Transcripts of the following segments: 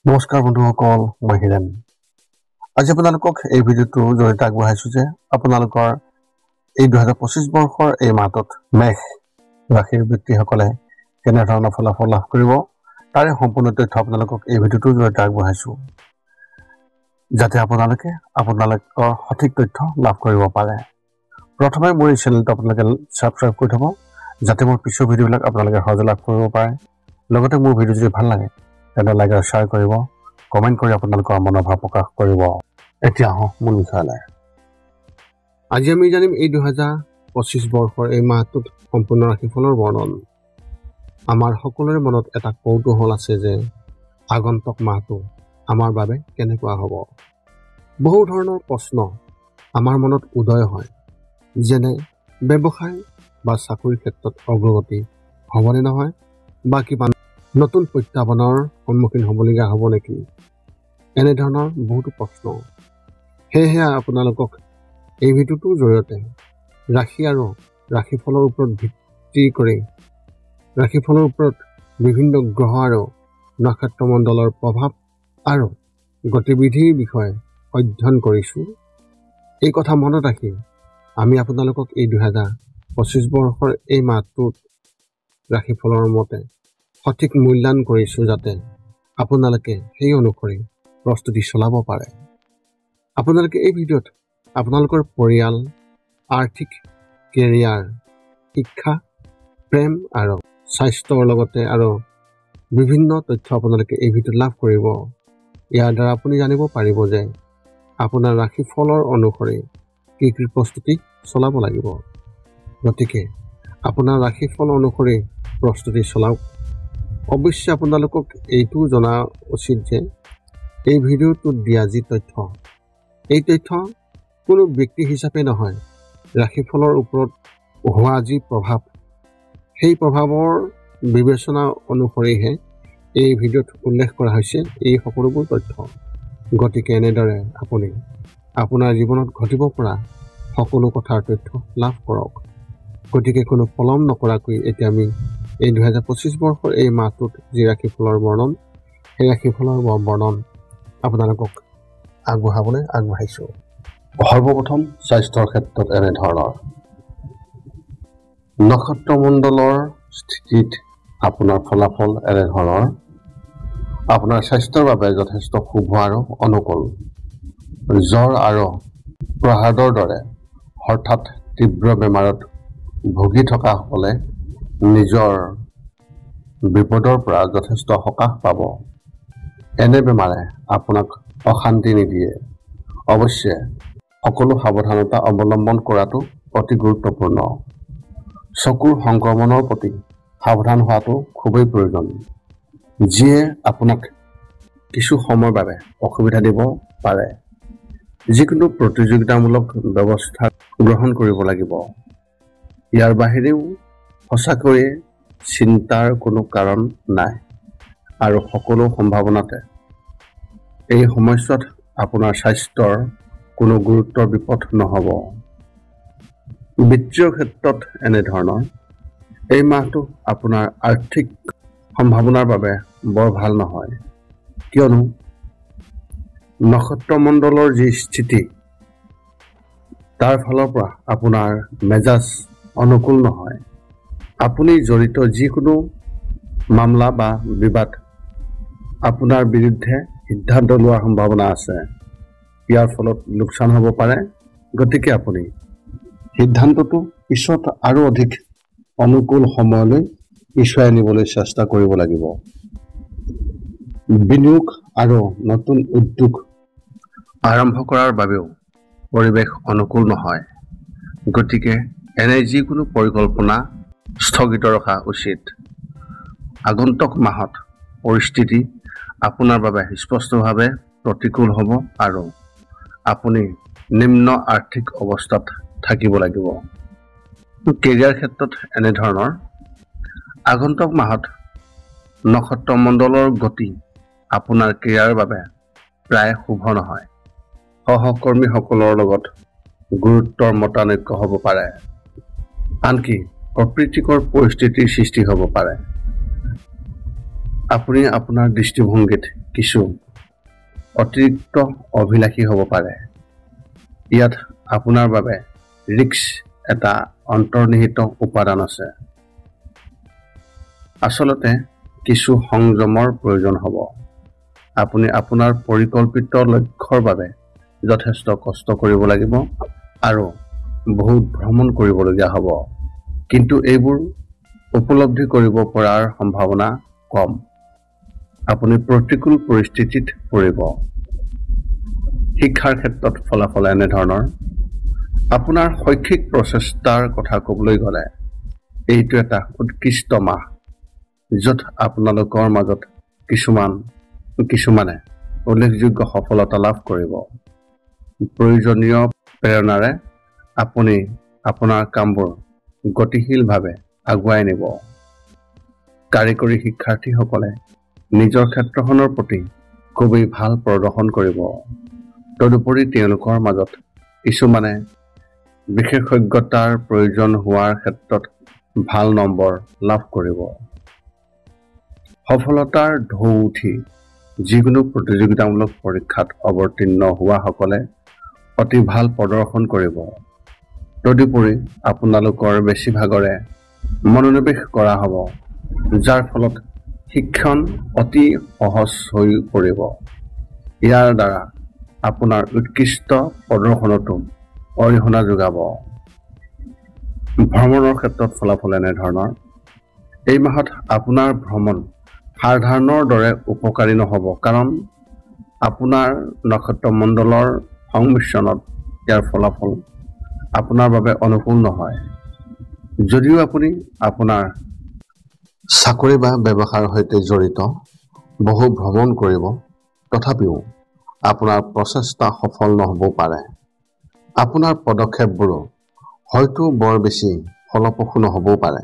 নমস্কাৰ বন্ধুসকল, মই হিৰেণ। আজি আপোনালোকক এই ভিডিঅ'টোৰ জৰিয়তে আগবঢ়াইছোঁ যে আপোনালোকৰ এই 2025 বৰ্ষৰ এই মাহটোত মেষ ৰাশিৰ ব্যক্তিসকলে কেনেধৰণৰ ফলাফল লাভ কৰিব তাৰে সম্পূৰ্ণ তথ্য আপোনালোকক এই ভিডিঅ'টোৰ জৰিয়তে আগবঢ়াইছোঁ, যাতে আপোনালোকৰ সঠিক তথ্য লাভ কৰিব পাৰে। প্ৰথমে মোৰ এই চেনেলটো আপোনালোকে ছাবস্ক্ৰাইব কৰি থ'ব, যাতে মোৰ পিছৰ ভিডিঅ'বিলাক আপোনালোকে সহজে লাভ কৰিব পাৰে। লগতে মোৰ ভিডিঅ' যদি ভাল লাগে তেন্তে লাইক আৰু শ্বেয়াৰ কৰিব, কমেণ্ট কৰি আপোনালোকৰ মনোভাৱ প্ৰকাশ কৰিব। এতিয়া আহোঁ মূল বিষয়লৈ। আজি আমি জানিম এই 2025 বৰ্ষৰ এই মাহটোত সম্পূৰ্ণ ৰাশিফলৰ বৰ্ণন। আমাৰ সকলোৰে মনত এটা কৌতূহল আছে যে আগন্তুক মাহটো আমাৰ বাবে কেনেকুৱা হ'ব। বহু ধৰণৰ প্ৰশ্ন আমাৰ মনত উদয় হয়, যেনে ব্যৱসায় বা চাকৰিৰ ক্ষেত্ৰত অগ্ৰগতি হ'বনে নহয়, বা কিবা নতুন প্ৰত্যাহ্বানৰ সন্মুখীন হ'বলগীয়া হ'ব নেকি, এনেধৰণৰ বহুতো প্ৰশ্ন। সেয়েহে আপোনালোকক এই ভিডিঅ'টোৰ জৰিয়তে ৰাশি আৰু ৰাশিফলৰ ওপৰত ভিত্তি কৰি ৰাশিফলৰ ওপৰত বিভিন্ন গ্ৰহ আৰু নক্ষত্ৰমণ্ডলৰ প্ৰভাৱ আৰু গতিবিধিৰ বিষয়ে অধ্যয়ন কৰিছোঁ। এই কথা মনত ৰাখি আমি আপোনালোকক এই 2025 বৰ্ষৰ এই মাহটোত ৰাশিফলৰ মতে সঠিক মূল্যায়ন কৰিছোঁ, যাতে আপোনালোকে সেই অনুসৰি প্ৰস্তুতি চলাব পাৰে। আপোনালোকে এই ভিডিঅ'ত আপোনালোকৰ পৰিয়াল, আৰ্থিক, কেৰিয়াৰ, শিক্ষা, প্ৰেম আৰু স্বাস্থ্যৰ লগতে আৰু বিভিন্ন তথ্য আপোনালোকে এই ভিডিঅ'ত লাভ কৰিব। ইয়াৰ দ্বাৰা আপুনি জানিব পাৰিব যে আপোনাৰ ৰাশিফলৰ অনুসৰি কি কি প্ৰস্তুতি চলাব লাগিব। গতিকে আপোনাৰ ৰাশিফল অনুসৰি প্ৰস্তুতি চলাওক। অৱশ্যে আপোনালোকক এইটো জনা উচিত যে এই ভিডিঅ'টোত দিয়া যি তথ্য, এই তথ্য কোনো ব্যক্তি হিচাপে নহয়, ৰাশিফলৰ ওপৰত হোৱা যি প্ৰভাৱ, সেই প্ৰভাৱৰ বিবেচনা অনুসৰিহে এই ভিডিঅ'ত উল্লেখ কৰা হৈছে এই সকলোবোৰ তথ্য। গতিকে এনেদৰে আপুনি আপোনাৰ জীৱনত ঘটিব পৰা সকলো কথাৰ তথ্য লাভ কৰক। গতিকে কোনো পলম নকৰাকৈ এতিয়া আমি এই 2025 বৰ্ষৰ এই মাহটোত যি ৰাশিফলৰ বৰ্ণন, সেই ৰাশিফলৰ বৰ্ণন আপোনালোকক আগবঢ়াবলৈ আগবাঢ়িছোঁ। সৰ্বপ্ৰথম স্বাস্থ্যৰ ক্ষেত্ৰত এনেধৰণৰ। নক্ষত্ৰমণ্ডলৰ স্থিতিত আপোনাৰ ফলাফল এনেধৰণৰ। আপোনাৰ স্বাস্থ্যৰ বাবে যথেষ্ট শুভ আৰু অনুকূল। জ্বৰ আৰু প্ৰহাদৰ দৰে হঠাৎ তীব্ৰ বেমাৰত ভুগি থকাসকলে নিজৰ বিপদৰ পৰা যথেষ্ট সকাহ পাব। এনে বেমাৰে আপোনাক অশান্তি নিদিয়ে। অৱশ্যে সকলো সাৱধানতা অৱলম্বন কৰাটো অতি গুৰুত্বপূৰ্ণ। চকুৰ সংক্ৰমণৰ প্ৰতি সাৱধান হোৱাটো খুবেই প্ৰয়োজন, যিয়ে আপোনাক কিছু সময়ৰ বাবে অসুবিধা দিব পাৰে। যিকোনো প্ৰতিযোগিতামূলক ব্যৱস্থা গ্ৰহণ কৰিব লাগিব। ইয়াৰ বাহিৰেও সঁচাকৈয়ে চিন্তাৰ কোনো কাৰণ নাই, আৰু সকলো সম্ভাৱনাতে এই সময়ছোৱাত আপোনাৰ স্বাস্থ্যৰ কোনো গুৰুতৰ বিপদ নহ'ব। বিত্তীয় ক্ষেত্ৰত এনেধৰণৰ। এই মাহটো আপোনাৰ আৰ্থিক সম্ভাৱনাৰ বাবে বৰ ভাল নহয়, কিয়নো নক্ষত্ৰমণ্ডলৰ যি স্থিতি, তাৰ ফালৰ পৰা আপোনাৰ মেজাজ অনুকূল নহয়। আপুনি জড়িত যিকোনো মামলা বা বিবাদ আপোনাৰ বিৰুদ্ধে সিদ্ধান্ত লোৱাৰ সম্ভাৱনা আছে। ইয়াৰ ফলত লোকচান হ'ব পাৰে। গতিকে আপুনি সিদ্ধান্তটো পিছত আৰু অধিক অনুকূল সময়লৈ পিছুৱাই নিবলৈ চেষ্টা কৰিব লাগিব। বিনিয়োগ আৰু নতুন উদ্যোগ আৰম্ভ কৰাৰ বাবেও পৰিৱেশ অনুকূল নহয়। গতিকে এনে যিকোনো পৰিকল্পনা স্থগিত ৰখা উচিত। আগন্তুক মাহত পৰিস্থিতি আপোনাৰ বাবে স্পষ্টভাৱে প্ৰতিকূল হ'ব আৰু আপুনি নিম্ন আৰ্থিক অৱস্থাত থাকিব লাগিব। কেৰিয়াৰ ক্ষেত্ৰত এনেধৰণৰ। আগন্তুক মাহত নক্ষত্ৰমণ্ডলৰ গতি আপোনাৰ কেৰিয়াৰৰ বাবে প্ৰায় শুভ নহয়। সহকৰ্মীসকলৰ লগত গুৰুত্বৰ মতানৈক্য হ'ব পাৰে। আনকি অপ্ৰীতিকৰ পৰিস্থিতিৰ সৃষ্টি হ'ব পাৰে। আপুনি আপোনাৰ দৃষ্টিভংগীত কিছু অতিৰিক্ত অভিলাষী হ'ব পাৰে। ইয়াত আপোনাৰ বাবে ৰিস্ক এটা অন্তৰ্নিহিত উপাদান আছে। আচলতে কিছু সংযমৰ প্ৰয়োজন হ'ব। আপুনি আপোনাৰ পৰিকল্পিত লক্ষ্যৰ বাবে যথেষ্ট কষ্ট কৰিব লাগিব আৰু বহুত ভ্ৰমণ কৰিবলগীয়া হ'ব, কিন্তু এইবোৰ উপলব্ধি কৰিব পৰাৰ সম্ভাৱনা কম। আপুনি প্ৰতিকূল পৰিস্থিতিত পৰিব। শিক্ষাৰ ক্ষেত্ৰত ফলাফল এনেধৰণৰ। আপোনাৰ শৈক্ষিক প্ৰচেষ্টাৰ কথা ক'বলৈ গ'লে এইটো এটা উৎকৃষ্ট মাহ, য'ত আপোনালোকৰ মাজত কিছুমানে উল্লেখযোগ্য সফলতা লাভ কৰিব। প্ৰয়োজনীয় প্ৰেৰণাৰে আপুনি আপোনাৰ কামবোৰ গতিশীলভাৱে আগুৱাই নিব। কাৰিকৰী শিক্ষাৰ্থীসকলে নিজৰ ক্ষেত্ৰখনৰ প্ৰতি খুবেই ভাল প্ৰদৰ্শন কৰিব। তদুপৰি তেওঁলোকৰ মাজত কিছুমানে বিশেষজ্ঞতাৰ প্ৰয়োজন হোৱাৰ ক্ষেত্ৰত ভাল নম্বৰ লাভ কৰিব। সফলতাৰ ঢৌ উঠি যিকোনো প্ৰতিযোগিতামূলক পৰীক্ষাত অৱতীৰ্ণ হোৱাসকলে অতি ভাল প্ৰদৰ্শন কৰিব। তদুপৰি আপোনালোকৰ বেছিভাগৰে মনোনিৱেশ কৰা হ'ব, যাৰ ফলত শিক্ষণ অতি সহজ হৈ পৰিব। ইয়াৰ দ্বাৰা আপোনাৰ উৎকৃষ্ট প্ৰদৰ্শনতো অৰিহণা যোগাব। ভ্ৰমণৰ ক্ষেত্ৰত ফলাফল এনেধৰণৰ। এই মাহত আপোনাৰ ভ্ৰমণ সাধাৰণৰ দৰে উপকাৰী নহ'ব, কাৰণ আপোনাৰ নক্ষত্ৰমণ্ডলৰ সংমিশ্ৰণত ইয়াৰ ফলাফল আপোনাৰ বাবে অনুকূল নহয়। যদিও আপুনি আপোনাৰ চাকৰি বা ব্যৱসায়ৰ সৈতে জড়িত বহু ভ্ৰমণ কৰিব, তথাপিও আপোনাৰ প্ৰচেষ্টা সফল নহ'বও পাৰে। আপোনাৰ পদক্ষেপবোৰো হয়তো বৰ বেছি ফলপ্ৰসূ নহ'বও পাৰে।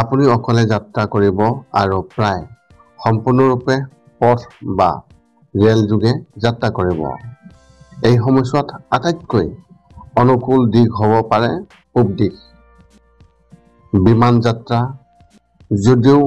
আপুনি অকলে যাত্ৰা কৰিব আৰু প্ৰায় সম্পূৰ্ণৰূপে পথ বা ৰেল যোগে যাত্ৰা কৰিব। এই সময়ছোৱাত আটাইতকৈ অনুকূল দিশ হ'ব পাৰে পূব দিশ। বিমান যাত্ৰা যদিও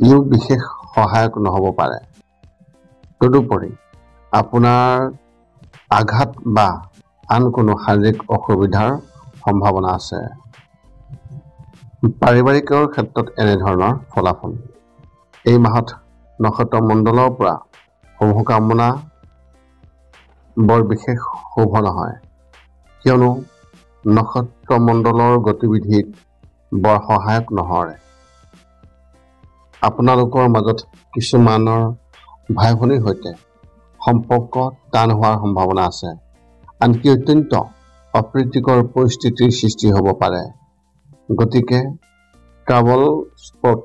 ইও বিশেষ সহায়ক নহ'ব পাৰে। তদুপৰি আপোনাৰ আঘাত বা আন কোনো শাৰীৰিক অসুবিধাৰ সম্ভাৱনা আছে। পাৰিবাৰিকৰ ক্ষেত্ৰত এনেধৰণৰ ফলাফল। এই মাহত নক্ষত্ৰমণ্ডলৰ পৰা শুভকামনা বৰ বিশেষ শুভ নহয়, কিয়নো নক্ষত্ৰমণ্ডলৰ গতিবিধিত বৰ সহায়ক নহয়। আপোনালোকৰ মাজত কিছুমানৰ ভাই ভনীৰ সৈতে সম্পৰ্ক টান হোৱাৰ সম্ভাৱনা আছে, আনকি অত্যন্ত অপ্ৰীতিকৰ পৰিস্থিতিৰ সৃষ্টি হ'ব পাৰে। গতিকে ট্ৰাভেল স্পট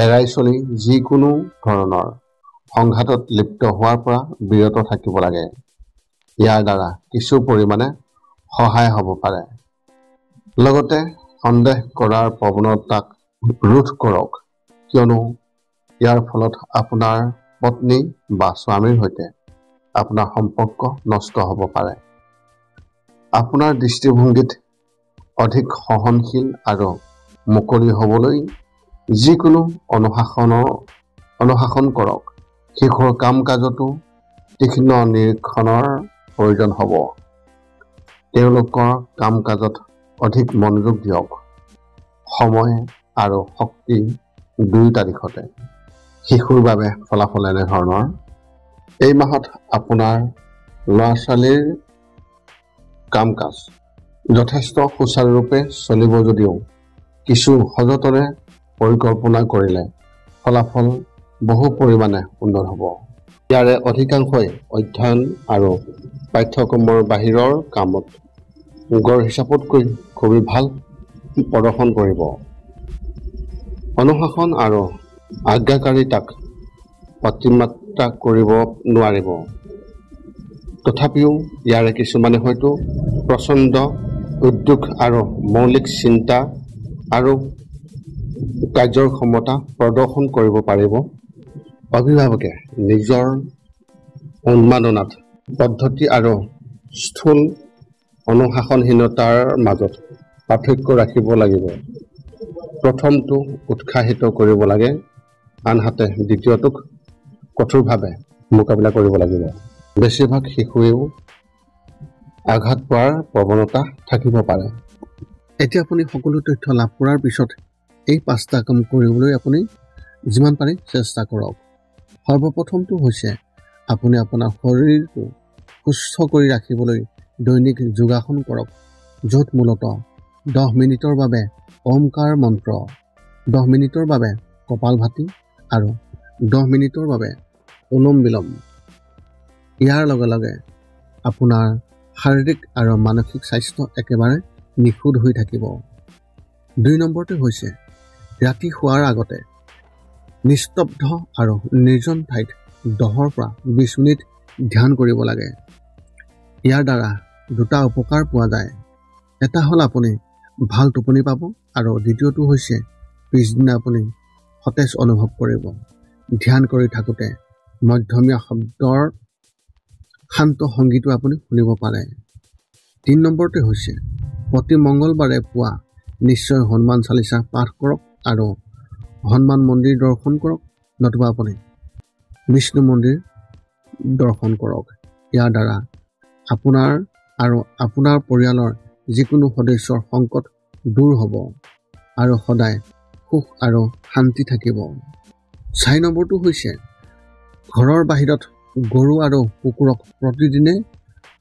এৰাই চলি যিকোনো ধৰণৰ সংঘাতত লিপ্ত হোৱাৰ পৰা বিৰত থাকিব লাগে। ইয়াৰ দ্বাৰা কিছু পৰিমাণে সহায় হ'ব পাৰে। লগতে সন্দেহ কৰাৰ প্ৰৱণতাক ৰোধ কৰক, কিয়নো ইয়াৰ ফলত আপোনাৰ পত্নী বা স্বামীৰ সৈতে আপোনাৰ সম্পৰ্ক নষ্ট হ'ব পাৰে। আপোনাৰ দৃষ্টিভংগীত অধিক সহনশীল আৰু মুকলি হ'বলৈ যিকোনো অনুশাসন কৰক। শিশুৰ কাম কাজতো তীক্ষ্ণ নিৰীক্ষণৰ প্ৰয়োজন হ'ব। তেওঁলোকৰ কাম কাজত অধিক মনোযোগ দিয়ক। সময় আৰু শক্তি দুয়োটা দিশতে। শিশুৰ বাবে ফলাফল এনেধৰণৰ। এই মাহত আপোনাৰ ল'ৰা ছোৱালীৰ কাম কাজ যথেষ্ট সুচাৰুৰূপে চলিব যদিও কিছু সযতনে পৰিকল্পনা কৰিলে ফলাফল বহু পৰিমাণে উন্নত হ'ব। ইয়াৰে অধিকাংশই অধ্যয়ন আৰু পাঠ্যক্ৰমৰ বাহিৰৰ কামত গড় হিচাপতকৈ খুবেই ভাল প্ৰদৰ্শন কৰিব। অনুশাসন আৰু আজ্ঞাকাৰিতাক অতিমাত্ৰা কৰিব নোৱাৰিব। তথাপিও ইয়াৰে কিছুমানে হয়তো প্ৰচণ্ড উদ্যোগ আৰু মৌলিক চিন্তা আৰু কাৰ্যৰ ক্ষমতা প্ৰদৰ্শন কৰিব পাৰিব। অভিভাৱকে নিজৰ উন্মাদনাত পদ্ধতি আৰু স্থূল অনুশাসনহীনতাৰ মাজত পাৰ্থক্য ৰাখিব লাগিব। প্ৰথমটো উৎসাহিত কৰিব লাগে, আনহাতে দ্বিতীয়টোক কঠোৰভাৱে মোকাবিলা কৰিব লাগিব। বেছিভাগ শিশুৱেও আঘাত পোৱাৰ প্ৰৱণতা থাকিব পাৰে। এতিয়া আপুনি সকলো তথ্য লাভ কৰাৰ পিছত এই 5টা কাম কৰিবলৈ আপুনি যিমান পাৰে চেষ্টা কৰক। সৰ্বপ্ৰথমটো হৈছে আপুনি আপোনাৰ শৰীৰটো সুস্থ কৰি ৰাখিবলৈ দৈনিক যোগাসন কৰক, য'ত মূলতঃ 10 মিনিটৰ বাবে ওমকাৰ মন্ত্ৰ, 10 মিনিটৰ বাবে কপালভাতি আৰু 10 মিনিটৰ বাবে অনুলোম বিলোম। ইয়াৰ লগে লগে আপোনাৰ শাৰীৰিক আৰু মানসিক স্বাস্থ্য একেবাৰে নিখুঁত হৈ থাকিব। 2 নম্বৰটো হৈছে ৰাতি শোৱাৰ আগতে নিস্তব্ধ আৰু নিৰ্জন ঠাইত 10 পৰা 20 মিনিট ধ্যান কৰিব লাগে। ইয়াৰ দ্বাৰা 2টা উপকাৰ পোৱা যায়। এটা হ'ল আপুনি ভাল টোপনি পাব আৰু দ্বিতীয়টো হৈছে পিছদিনা আপুনি সতেজ অনুভৱ কৰিব। ধ্যান কৰি থাকোঁতে মধ্যমীয়া শব্দৰ শান্ত সংগীতো আপুনি শুনিব পাৰে। 3 নম্বৰটো হৈছে প্ৰতি মংগলবাৰে পুৱা নিশ্চয় হনুমান চালিচা পাঠ কৰক আৰু হনুমান মন্দিৰ দৰ্শন কৰক, নতুবা আপুনি বিষ্ণু মন্দিৰ দৰ্শন কৰক। ইয়াৰ দ্বাৰা আপোনাৰ আৰু আপোনাৰ পৰিয়ালৰ যিকোনো সদস্যৰ সংকট দূৰ হ'ব আৰু সদায় সুখ আৰু শান্তি থাকিব। 4 নম্বৰটো হৈছে ঘৰৰ বাহিৰত গৰু আৰু কুকুৰক প্ৰতিদিনে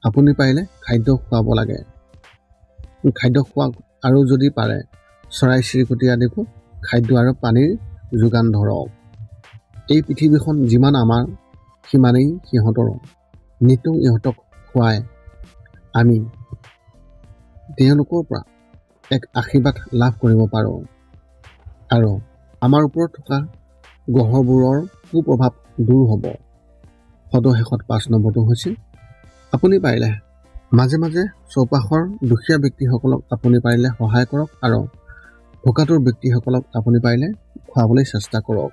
আপুনি পাৰিলে খাদ্য খুৱাব লাগে। খাদ্য খোৱাওক আৰু যদি পাৰে চৰাই চিৰিকটি আদিকো খাদ্য আৰু পানীৰ যোগান ধৰক। এই পৃথিৱীখন যিমান আমাৰ সিমানেই সিহঁতৰো। নিতৌ ইহঁতক খুৱাই আমি তেওঁলোকৰ পৰা এক আশীৰ্বাদ লাভ কৰিব পাৰোঁ আৰু আমাৰ ওপৰত থকা গ্ৰহবোৰৰ কুপ্ৰভাৱ দূৰ হ'ব। সদশেষত 5 নম্বৰটো হৈছে আপুনি পাৰিলে মাজে মাজে চৌপাশৰ দুখীয়া ব্যক্তিসকলক আপুনি পাৰিলে সহায় কৰক আৰু ভোকাতুৰ ব্যক্তিসকলক আপুনি পাৰিলে খুৱাবলৈ চেষ্টা কৰক।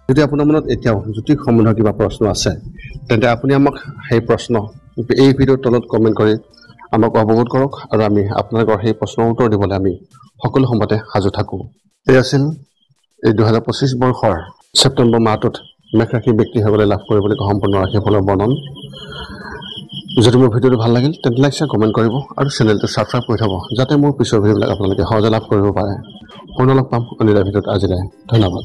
যদি আপোনাৰ মনত এতিয়াও জ্যোতিষ সম্বন্ধীয় কিবা প্ৰশ্ন আছে তেন্তে আপুনি আমাক সেই প্ৰশ্ন এই ভিডিঅ'ৰ তলত কমেণ্ট কৰি আমাক অৱগত কৰক আৰু আমি আপোনালোকৰ সেই প্ৰশ্নৰ উত্তৰ দিবলৈ আমি সকলো সময়তে সাজু থাকোঁ। এই আছিল এই 2025 বৰ্ষৰ ছেপ্টেম্বৰ মাহটোত মেষ ৰাশিৰ ব্যক্তিসকলে লাভ কৰিবলগীয়া সম্পূৰ্ণ ৰাশিফলৰ বৰ্ণন। যদি মোৰ ভিডিঅ'টো ভাল লাগিল তেন্তে লাইক শ্বেয়াৰ কমেণ্ট কৰিব আৰু চেনেলটো ছাবস্ক্ৰাইব কৰি থ'ব, যাতে মোৰ পিছৰ ভিডিঅ'বিলাক আপোনালোকে সহজে লাভ কৰিব পাৰে। পুনৰ লগ পাম অন্য এটা ভিডিঅ'ত। আজিলৈ ধন্যবাদ।